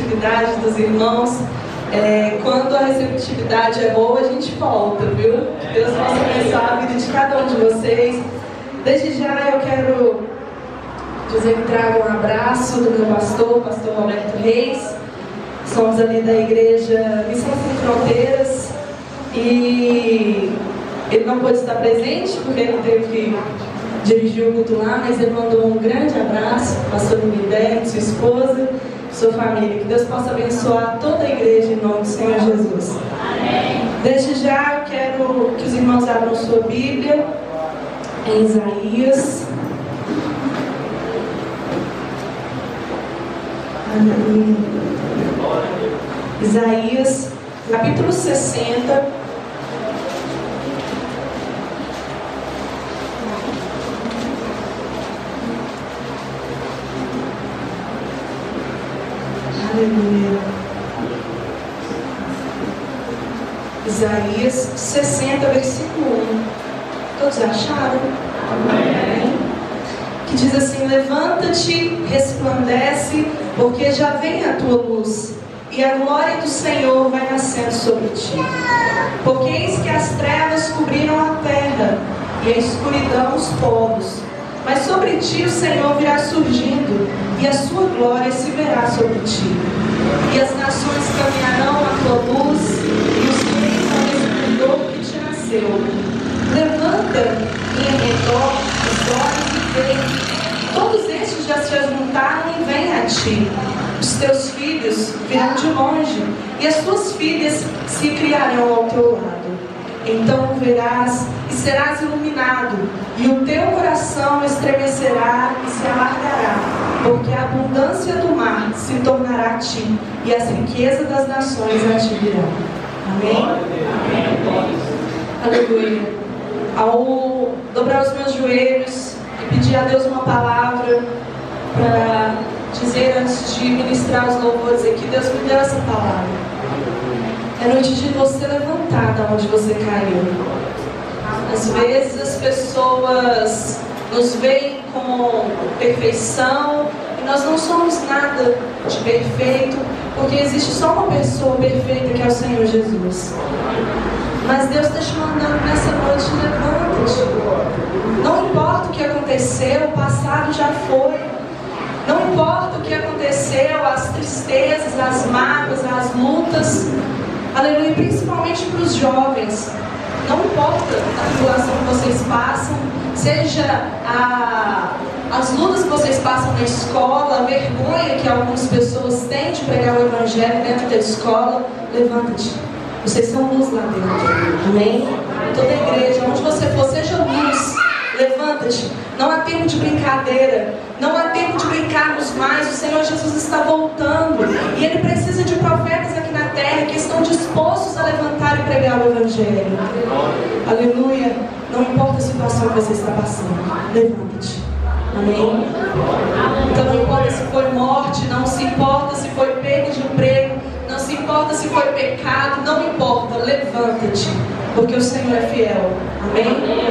receptividade dos irmãos. Quando a receptividade é boa, a gente volta, viu? Que Deus possa abençoar a vida de cada um de vocês. Desde já eu quero dizer que trago um abraço do meu pastor Roberto Reis. Somos ali da igreja Missão Sem Fronteiras e ele não pôde estar presente porque ele teve que dirigir o culto lá, mas ele mandou um grande abraço, pastor Miguel, sua esposa, sua família. Que Deus possa abençoar toda a igreja em nome do Senhor Jesus. Amém. Desde já eu quero que os irmãos abram sua Bíblia em Isaías. Isaías, capítulo 60. Aleluia. Isaías 60, versículo 1. Todos acharam? Amém. Que diz assim: levanta-te, resplandece, porque já vem a tua luz, e a glória do Senhor vai nascendo sobre ti. Porque eis que as trevas cobriram a terra, e a escuridão os povos. Mas sobre ti o Senhor virá surgindo, e a sua glória se verá sobre ti. E as nações caminharão à tua luz, e os reis ao esplendor que te nasceu. Levanta em redor os olhos e vê. Todos estes já se ajuntaram e vêm a ti. Os teus filhos virão de longe, e as tuas filhas se criarão ao teu lado. Então o verás e serás iluminado, e o teu coração estremecerá e se alargará, porque a abundância do mar se tornará a ti, e as riquezas das nações a ti virão. Amém? Amém. Aleluia. Ao dobrar os meus joelhos e pedir a Deus uma palavra para dizer antes de ministrar os louvores aqui, Deus me deu essa palavra. É noite de você levantar da onde você caiu. Às vezes as pessoas nos veem com perfeição e nós não somos nada de perfeito, porque existe só uma pessoa perfeita que é o Senhor Jesus. Mas Deus está te mandando nessa noite: levanta-te. Não importa o que aconteceu, o passado já foi. Não importa o que aconteceu, as tristezas, as mágoas, as lutas. Aleluia, principalmente para os jovens. Não importa a tribulação que vocês passam, seja as lutas que vocês passam na escola, a vergonha que algumas pessoas têm de pregar o Evangelho dentro da escola. Levanta-te. Vocês são luz lá dentro. Amém? Toda a igreja, onde você for, seja luz. Levanta-te. Não há tempo de brincadeira. Não há tempo de brincarmos mais. O Senhor Jesus está voltando. E Ele precisa de profetas aqui na terra que estão dispostos a levantar e pregar o Evangelho. Aleluia. Não importa a situação que você está passando. Levanta-te. Amém? Então não importa se foi morte. Não se importa se foi perda de emprego. Não se importa se foi pecado. Não importa. Levanta-te. Porque o Senhor é fiel. Amém?